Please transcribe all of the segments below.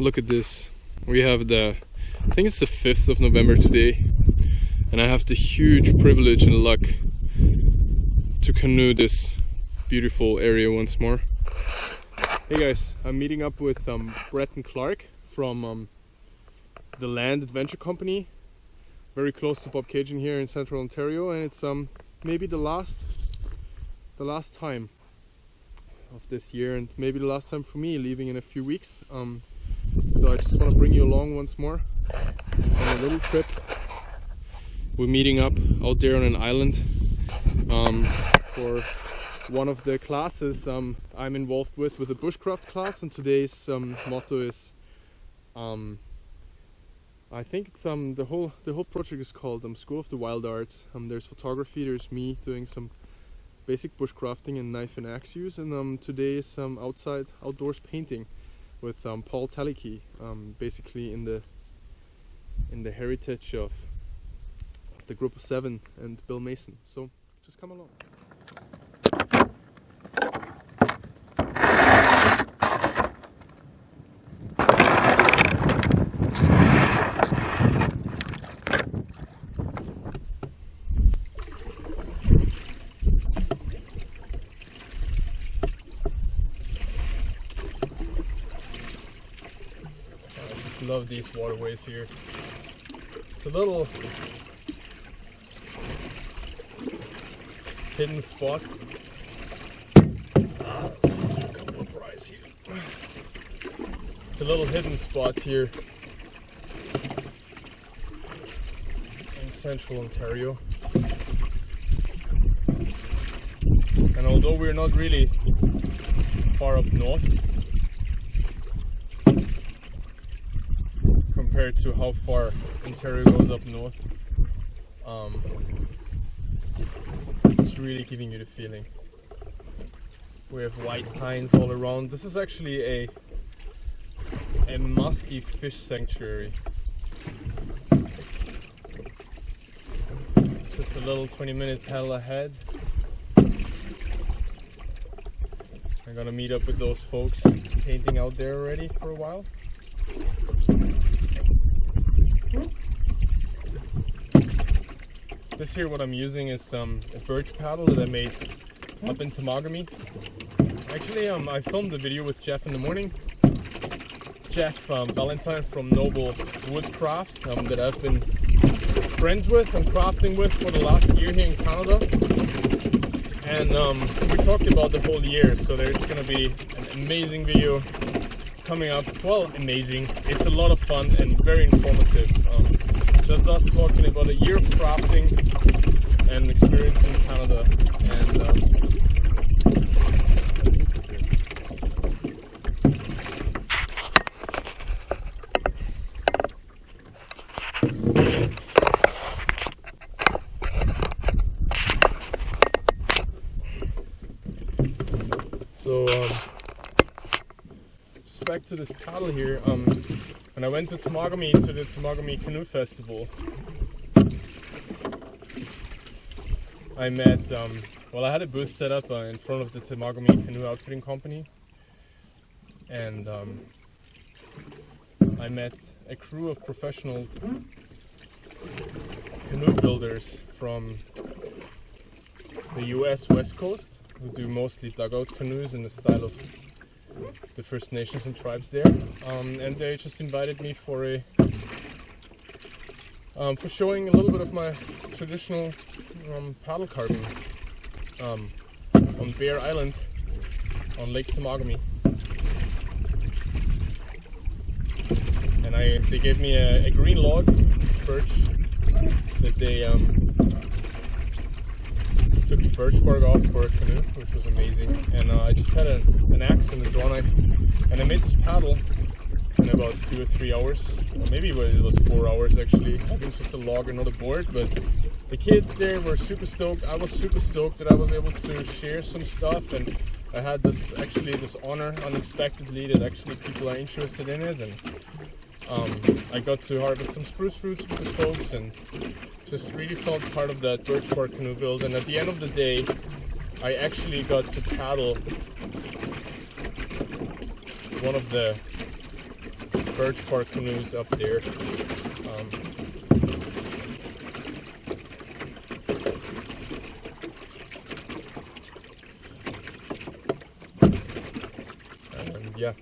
look at this. We have I think it's the 5th of November today, and I have the huge privilege and luck to canoe this beautiful area once more. Hey guys, I'm meeting up with Bretton from the Land Adventure Company, very close to Bob Cajun here in Central Ontario, and it's maybe the last time of this year, and maybe the last time for me, leaving in a few weeks. So I just want to bring you along once more on a little trip. We're meeting up out there on an island for one of the classes I'm involved with the bushcraft class, and today's motto is I think it's the whole project is called School of the Wild Arts. There's photography, there's me doing some basic bushcrafting and knife and axe use, and today is outdoors painting with Paul Talicki, basically in the heritage of the Group of 7 and Bill Mason. So just come along. Love these waterways here. It's a little hidden spot. Let's do a couple of fries here. It's a little hidden spot here in Central Ontario. And although we're not really far up north compared to how far Ontario goes up north, this is really giving you the feeling. We have white pines all around. This is actually a musky fish sanctuary. Just a little 20-minute paddle ahead. I'm gonna meet up with those folks painting out there already for a while. This here, what I'm using is a birch paddle that I made up in Temagami. Actually, I filmed the video with Jeff in the morning. Jeff Valentine from Noble Woodcraft, that I've been friends with and crafting with for the last year here in Canada. And we talked about the whole year, so there's going to be an amazing video coming up. Well, amazing. It's a lot of fun and very informative. Just us talking about a year of crafting and experience in Canada. And just back to this paddle here. When I went to Temagami, to the Temagami Canoe Festival, I met, well, I had a booth set up in front of the Temagami Canoe Outfitting Company, and I met a crew of professional canoe builders from the US West Coast, who do mostly dugout canoes in the style of the First Nations and tribes there, and they just invited me for showing a little bit of my traditional paddle carving on Bear Island on Lake Temagami. And they gave me a green log birch that they took the birch bark off for a canoe, which was amazing. And I just had an axe and a draw knife, and I made this paddle in about 2 or 3 hours, or maybe it was 4 hours actually. I think just a log and not a board, but the kids there were super stoked. I was super stoked that I was able to share some stuff, and I had this honor unexpectedly that actually people are interested in it, and I got to harvest some spruce fruits with the folks and just really felt part of that birch bark canoe build. And at the end of the day, I actually got to paddle one of the birch bark canoes up there. And yeah,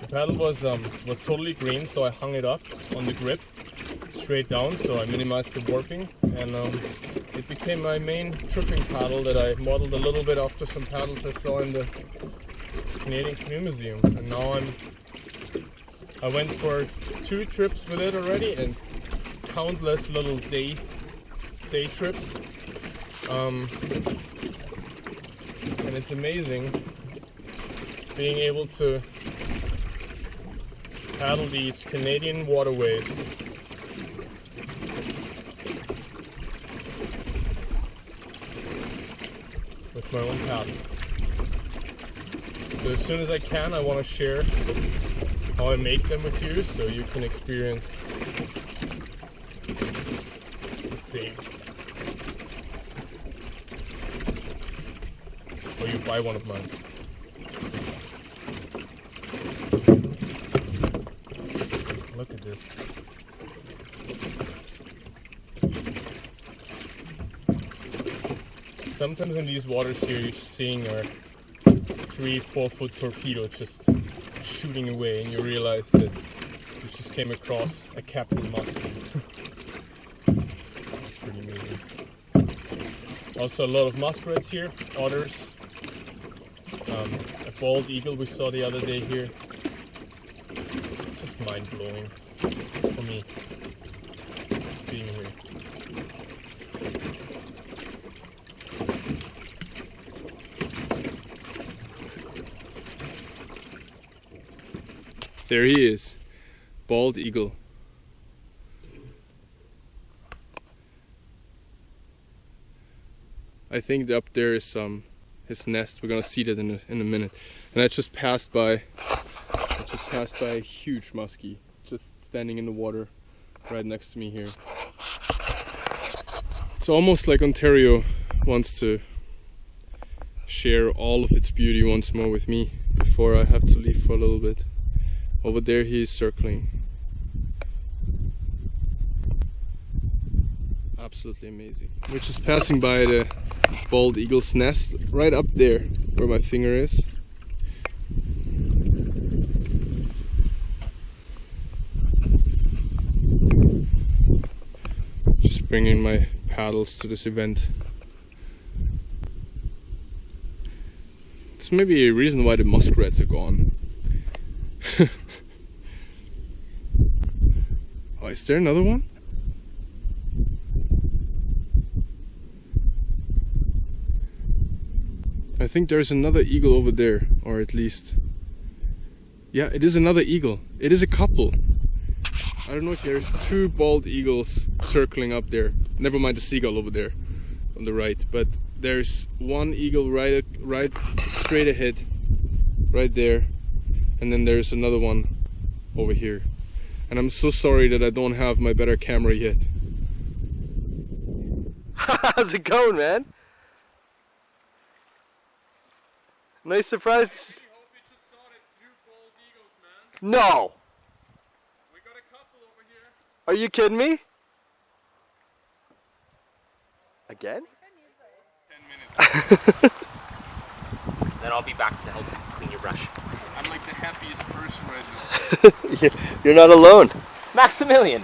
the paddle was totally green, so I hung it up on the grip straight down, so I minimized the warping, and it became my main tripping paddle that I modeled a little bit after some paddles I saw in the Canadian Canoe Museum. And now I went for 2 trips with it already, and countless little day trips. And it's amazing being able to paddle these Canadian waterways with my own paddle. So as soon as I can, I want to share how I make them with you, so you can experience the same. Or you buy one of mine. Look at this. Sometimes in these waters here, you're just seeing a 3-4 foot torpedo just shooting away, and you realize that you just came across a Captain Muskie. That's pretty amazing. Also a lot of muskrats here, otters, a bald eagle we saw the other day here. Just mind-blowing for me being here. There he is, bald eagle. I think up there is his nest. We're gonna see that in a minute. And I just passed by a huge muskie just standing in the water right next to me here. It's almost like Ontario wants to share all of its beauty once more with me before I have to leave for a little bit. Over there he's circling. Absolutely amazing. We're just passing by the bald eagle's nest right up there where my finger is. Just bringing my paddles to this event. It's maybe a reason why the muskrats are gone. Oh, is there another one? I think there's another eagle over there, or at least... Yeah, it is another eagle. It is a couple. I don't know if there's 2 bald eagles circling up there. Never mind the seagull over there on the right, but there's one eagle right straight ahead, right there, and then there's another one over here. And I'm so sorry that I don't have my better camera yet. How's it going, man? Nice surprise. I hope you just saw that 2 bald eagles, man. No! We got a couple over here. Are you kidding me? Again? 10 minutes. Then I'll be back to help clean your brush. I'm like the happiest person right now. You're not alone. Maximilian,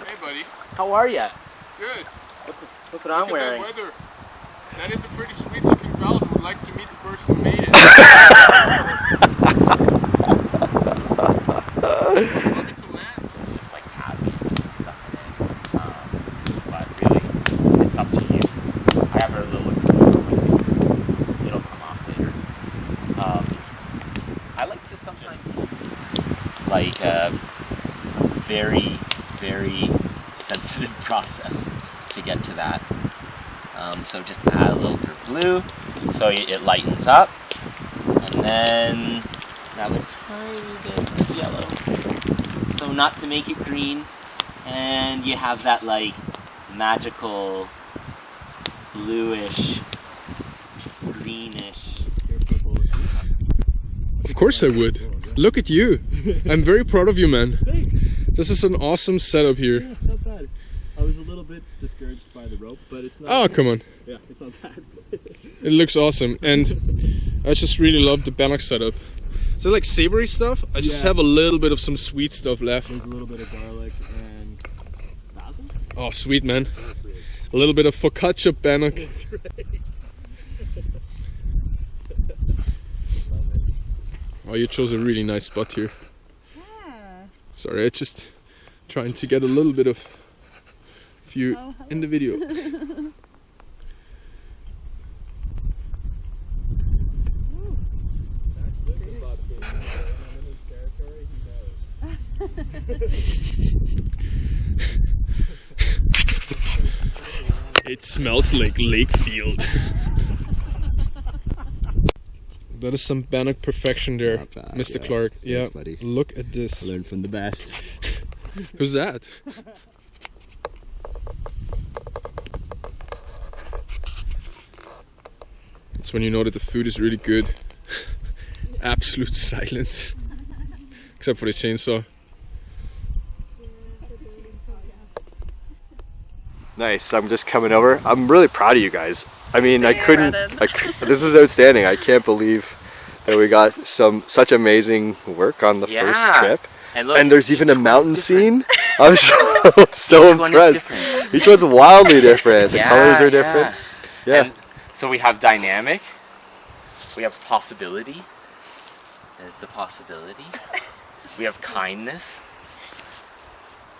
Hey buddy, how are ya? good. Look what I'm wearing. That weather. That is a pretty sweet looking belt. I would like to meet the person who made it. Want me to land? It's just like cabby and just stuff in it. But really, it's up to you. I have a little on my fingers. It'll come off later. I like to sometimes like a very, very sensitive process to get to that. So just add a little bit of blue so it lightens up, and then grab a tiny bit of yellow, so not to make it green, and you have that like magical bluish, greenish. Of course I would. Look at you. I'm very proud of you, man. Thanks. This is an awesome setup here. Yeah, not bad. I was a little bit discouraged by the rope, but it's not. Oh, come on. Yeah, it's not bad. It looks awesome. And I just really love the bannock setup. So like savory stuff, I just Yeah. have a little bit of some sweet stuff left. There's a little bit of garlic and basil. Oh, sweet, man. That's weird. A little bit of focaccia bannock. That's right. Oh, you chose a really nice spot here. Yeah. Sorry, I just trying to get a little bit of view in the video. It smells like Lakefield. That is some bannock perfection there, Not bad, Mr. yeah. Clark. Yeah, Thanks, buddy. look at this. Learn from the best. Who's that? It's when you know that the food is really good. Absolute silence. Except for the chainsaw. Nice. I'm just coming over. I'm really proud of you guys. I mean, I couldn't. Bretton. This is outstanding. I can't believe that we got such amazing work on the first Yeah. trip. And look, And there's even a each one's mountain different. scene. I'm so Each one is impressed. different. Each one's wildly different. The Yeah, colors are different. Yeah. And so we have dynamic. We have possibility. There's the possibility. We have kindness.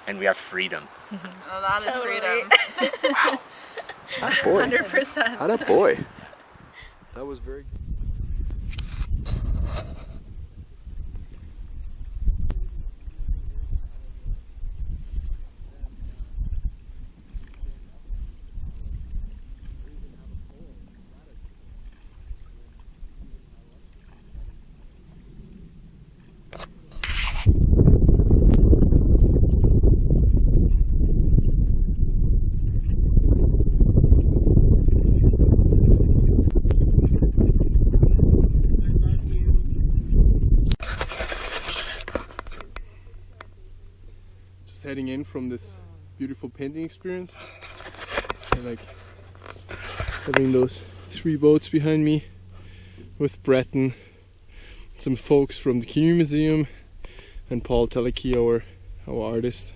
And we have freedom. Oh, that is freedom. Atta boy. 100%. Atta boy. That was very. Just heading in from this beautiful painting experience. And like having those 3 boats behind me with Bretton, some folks from the Canoe Museum, and Paul Teleki, our artist.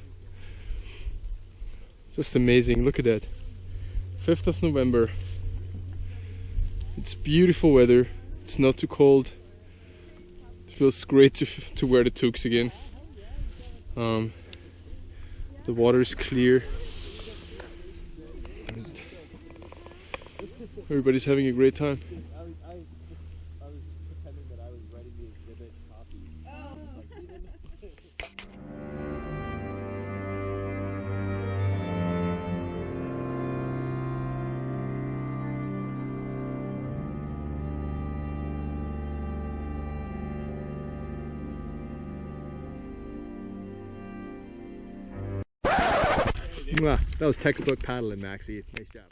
Just amazing, look at that. 5th of November. It's beautiful weather, it's not too cold. It feels great to wear the toques again. The water is clear. And everybody's having a great time. I was just pretending that I was writing the exhibit copy. That was textbook paddling, Maxie. Nice job.